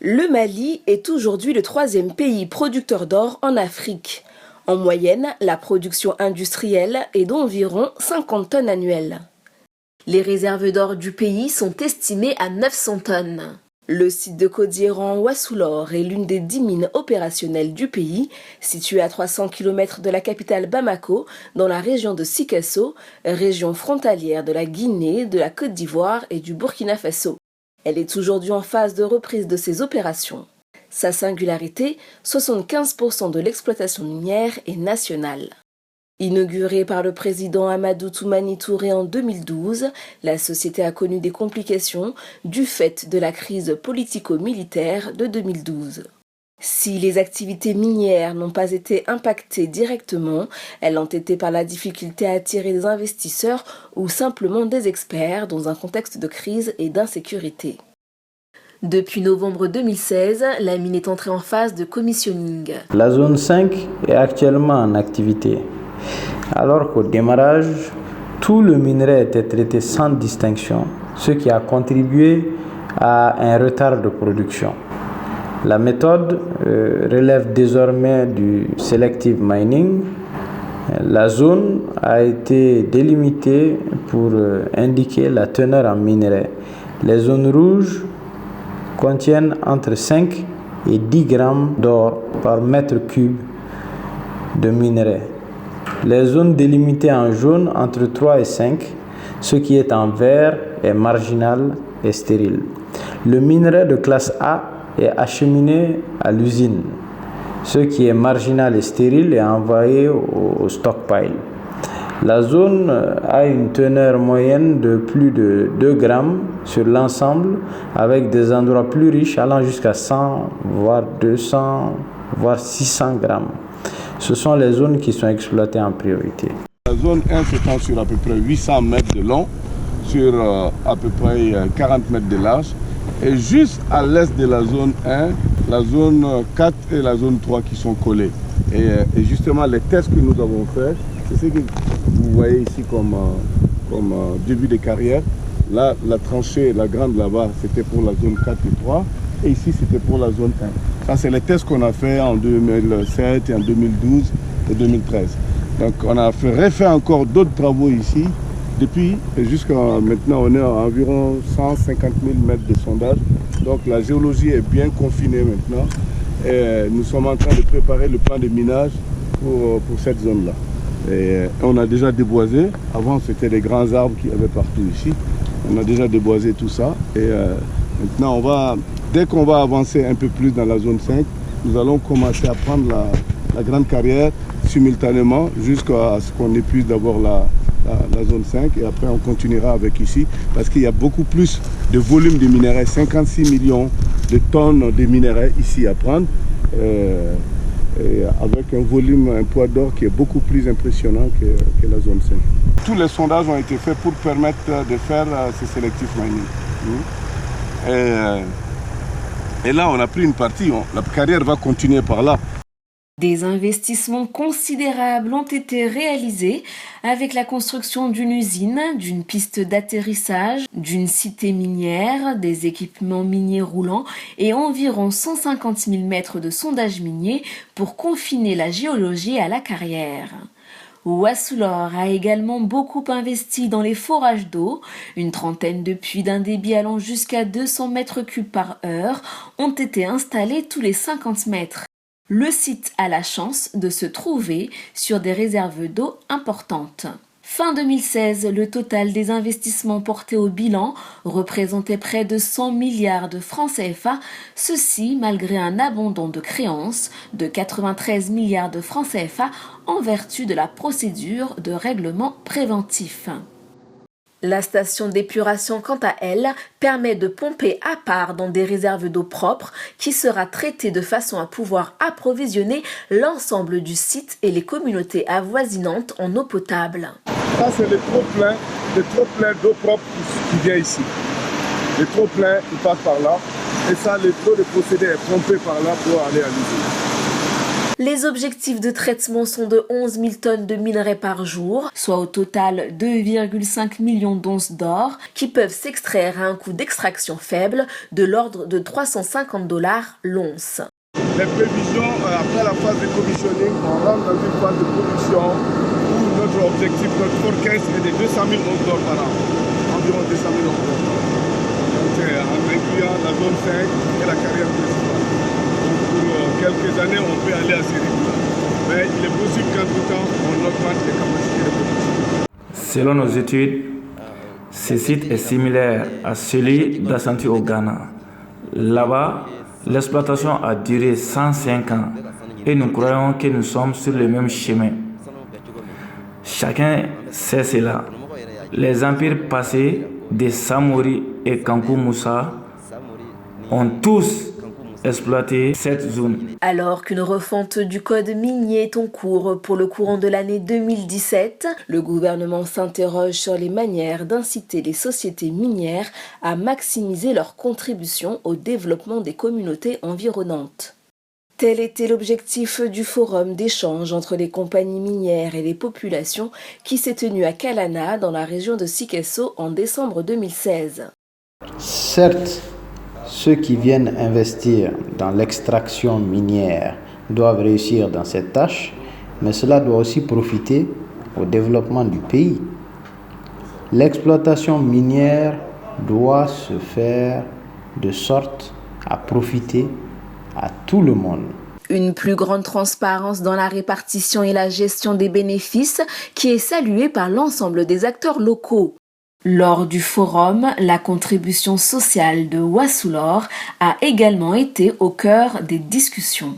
Le Mali est aujourd'hui le troisième pays producteur d'or en Afrique. En moyenne, la production industrielle est d'environ 50 tonnes annuelles. Les réserves d'or du pays sont estimées à 900 tonnes. Le site de Kodiéran Ouassoulor est l'une des 10 mines opérationnelles du pays, située à 300 km de la capitale Bamako, dans la région de Sikasso, région frontalière de la Guinée, de la Côte d'Ivoire et du Burkina Faso. Elle est aujourd'hui en phase de reprise de ses opérations. Sa singularité, 75% de l'exploitation minière est nationale. Inaugurée par le président Amadou Toumani Touré en 2012, la société a connu des complications du fait de la crise politico-militaire de 2012. Si les activités minières n'ont pas été impactées directement, elles l'ont été par la difficulté à attirer des investisseurs ou simplement des experts dans un contexte de crise et d'insécurité. Depuis novembre 2016, la mine est entrée en phase de commissioning. La zone 5 est actuellement en activité, alors qu'au démarrage, tout le minerai était traité sans distinction, ce qui a contribué à un retard de production. La méthode relève désormais du selective mining. La zone a été délimitée pour indiquer la teneur en minerai. Les zones rouges contiennent entre 5 et 10 grammes d'or par mètre cube de minerai. Les zones délimitées en jaune entre 3 et 5, ce qui est en vert est marginal et stérile. Le minerai de classe A est acheminé à l'usine. Ce qui est marginal et stérile est envoyé au stockpile. La zone a une teneur moyenne de plus de 2 grammes sur l'ensemble, avec des endroits plus riches allant jusqu'à 100, voire 200, voire 600 grammes. Ce sont les zones qui sont exploitées en priorité. La zone 1 s'étend sur à peu près 800 mètres de long, sur à peu près 40 mètres de large. Et juste à l'est de la zone 1, la zone 4 et la zone 3 qui sont collées. Et justement, les tests que nous avons faits, c'est ce que vous voyez ici comme début de carrière. Là, la tranchée, la grande là-bas, c'était pour la zone 4 et 3. Et ici, c'était pour la zone 1. Ça, c'est les tests qu'on a fait en 2007, et en 2012 et 2013. Donc, on a refait encore d'autres travaux ici. Depuis, jusqu'à maintenant, on est à environ 150 000 mètres de sondage. Donc la géologie est bien confinée maintenant. Et nous sommes en train de préparer le plan de minage pour cette zone-là. Et on a déjà déboisé. Avant, c'était des grands arbres qu'il y avait partout ici. On a déjà déboisé tout ça. Et maintenant, dès qu'on va avancer un peu plus dans la zone 5, nous allons commencer à prendre la grande carrière simultanément jusqu'à ce qu'on épuise d'abord la zone 5 et après on continuera avec ici parce qu'il y a beaucoup plus de volume de minerais, 56 millions de tonnes de minerais ici à prendre et avec un volume, un poids d'or qui est beaucoup plus impressionnant que la zone 5. Tous les sondages ont été faits pour permettre de faire ce selective mining. Et là on a pris une partie, la carrière va continuer par là. Des investissements considérables ont été réalisés avec la construction d'une usine, d'une piste d'atterrissage, d'une cité minière, des équipements miniers roulants et environ 150 000 mètres de sondage minier pour confiner la géologie à la carrière. Ouassoulor a également beaucoup investi dans les forages d'eau. Une trentaine de puits d'un débit allant jusqu'à 200 mètres cubes par heure ont été installés tous les 50 mètres. Le site a la chance de se trouver sur des réserves d'eau importantes. Fin 2016, le total des investissements portés au bilan représentait près de 100 milliards de francs CFA, ceci malgré un abandon de créances de 93 milliards de francs CFA en vertu de la procédure de règlement préventif. La station d'épuration, quant à elle, permet de pomper à part dans des réserves d'eau propres qui sera traitée de façon à pouvoir approvisionner l'ensemble du site et les communautés avoisinantes en eau potable. Ça, c'est le trop-plein d'eau propre qui vient ici. Le trop-plein, il passe par là. Et ça, le trop de procédé est pompé par là pour aller à l'usine. Les objectifs de traitement sont de 11 000 tonnes de minerais par jour, soit au total 2,5 millions d'onces d'or, qui peuvent s'extraire à un coût d'extraction faible de l'ordre de $350 l'once. Les prévisions, après la phase de commissioning, on rentre dans une phase de production où notre objectif, notre forecast est de 200 000 onces d'or par an. Environ 200 000 onces d'or par an. Donc c'est en incluant la zone 5 et la carrière principale. Donc pour quelques années, on peut aller à ces rythmes-là. Mais il est possible qu'entre temps, on augmente les capacités de production. Selon nos études, ce site est similaire à celui d'Ashanti au Ghana. Là-bas, l'exploitation a duré 105 ans et nous croyons que nous sommes sur le même chemin. Chacun sait cela. Les empires passés des Samori et Kankou Moussa ont tous exploité cette zone. Alors qu'une refonte du code minier est en cours pour le courant de l'année 2017, le gouvernement s'interroge sur les manières d'inciter les sociétés minières à maximiser leur contribution au développement des communautés environnantes. Tel était l'objectif du forum d'échange entre les compagnies minières et les populations qui s'est tenu à Kalana dans la région de Sikesso en décembre 2016. Certes, ceux qui viennent investir dans l'extraction minière doivent réussir dans cette tâche, mais cela doit aussi profiter au développement du pays. L'exploitation minière doit se faire de sorte à profiter à tout le monde. Une plus grande transparence dans la répartition et la gestion des bénéfices qui est saluée par l'ensemble des acteurs locaux. Lors du forum, la contribution sociale de Wassoulor a également été au cœur des discussions.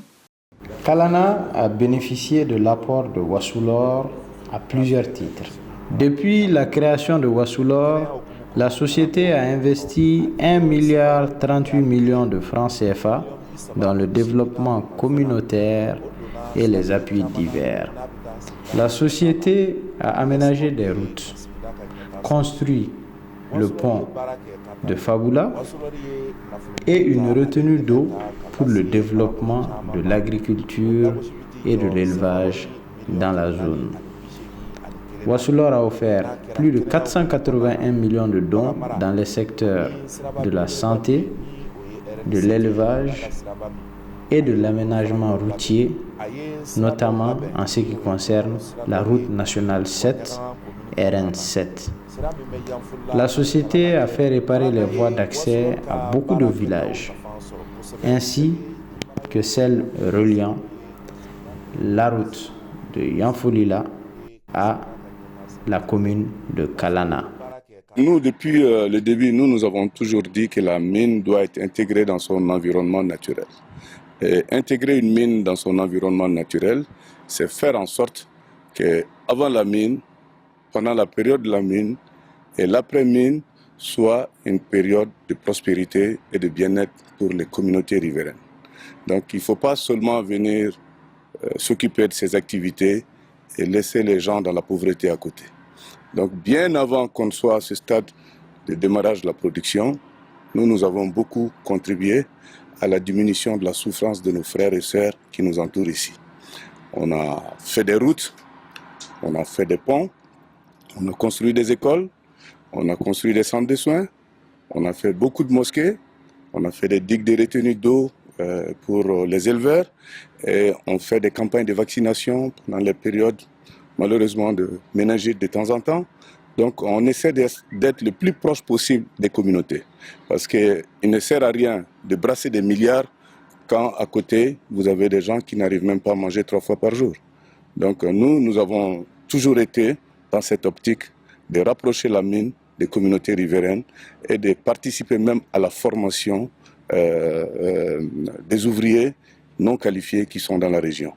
Kalana a bénéficié de l'apport de Wassoulor à plusieurs titres. Depuis la création de Wassoulor, la société a investi 1,38 milliard de francs CFA dans le développement communautaire et les appuis divers. La société a aménagé des routes, construit le pont de Fabula et une retenue d'eau pour le développement de l'agriculture et de l'élevage dans la zone. Wassoulor a offert plus de 481 millions de dons dans les secteurs de la santé, de l'élevage et de l'aménagement routier, notamment en ce qui concerne la route nationale 7, RN7. La société a fait réparer les voies d'accès à beaucoup de villages, ainsi que celles reliant la route de Yanfolila à la commune de Kalana. Nous, depuis le début, nous avons toujours dit que la mine doit être intégrée dans son environnement naturel. Et intégrer une mine dans son environnement naturel, c'est faire en sorte qu'avant la mine, pendant la période de la mine et l'après-mine soit une période de prospérité et de bien-être pour les communautés riveraines. Donc il ne faut pas seulement venir s'occuper de ces activités et laisser les gens dans la pauvreté à côté. Donc bien avant qu'on soit à ce stade de démarrage de la production, nous avons beaucoup contribué à la diminution de la souffrance de nos frères et sœurs qui nous entourent ici. On a fait des routes, on a fait des ponts, on a construit des écoles, on a construit des centres de soins, on a fait beaucoup de mosquées, on a fait des digues de retenue d'eau pour les éleveurs et on fait des campagnes de vaccination pendant les périodes malheureusement de méningite de temps en temps. Donc on essaie d'être le plus proche possible des communautés parce qu'il ne sert à rien de brasser des milliards quand à côté vous avez des gens qui n'arrivent même pas à manger 3 fois par jour. Donc nous avons toujours été dans cette optique de rapprocher la mine des communautés riveraines et de participer même à la formation des ouvriers non qualifiés qui sont dans la région.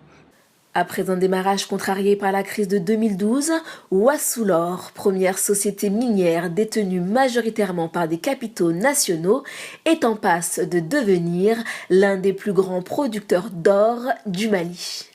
Après un démarrage contrarié par la crise de 2012, Wassoulor, première société minière détenue majoritairement par des capitaux nationaux, est en passe de devenir l'un des plus grands producteurs d'or du Mali.